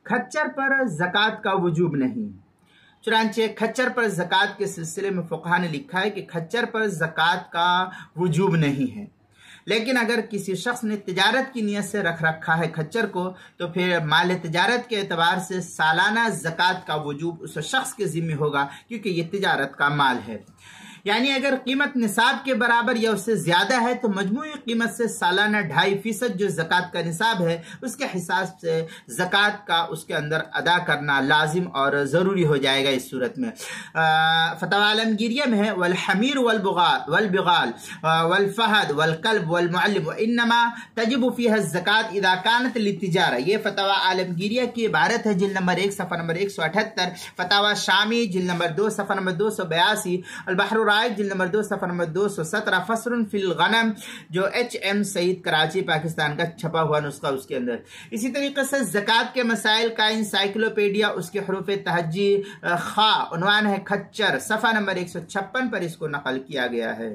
खच्चर पर ज़कात का वजूब नहीं। चुनांचे खच्चर पर ज़कात के सिलसिले में फ़ुक़हा ने लिखा है कि खच्चर पर ज़कात का वजूब नहीं है, लेकिन अगर किसी शख्स ने तिजारत की नीयत से रख रखा है खच्चर को, तो फिर माल तिजारत के एतबार से सालाना ज़कात का वजूब उस शख्स के ज़िम्मे होगा, क्योंकि ये तिजारत का माल है। यानी अगर कीमत निसाब के बराबर या उससे ज़्यादा है तो मजमूई कीमत से सालाना 2.5% जो ज़कात का निसाब है उसके हिसाब से ज़कात का उसके अंदर अदा करना लाजिम और ज़रूरी हो जाएगा। इस सूरत में फतवा आलमगीरिया में है वलहमीर वलबिगाल वलफहद वलकल्ब वलमुअल्लिम इन्नमा तजिबु फीहा ज़कात इज़ा कानत लितिजारा। ये फतवा आलमगीरिया की इबारत है, जिल्द नंबर 1 सफ़ा नंबर 178। फतवा शामी जिल्द नंबर 2 सफ़ा नंबर 282। अलबहर जिल्द नंबर 2 सफ़ा नंबर 217। फस्रुन फिल गनम जो एच.एम. सईद कराची पाकिस्तान का छपा हुआ नुस्खा उसके अंदर। इसी तरीके से ज़कात के मसाइल का इंसाइक्लोपीडिया उसके हरूफ तहज्जी खा उन्वान है खच्चर, सफ़ा नंबर 156 पर इसको नकल किया गया है।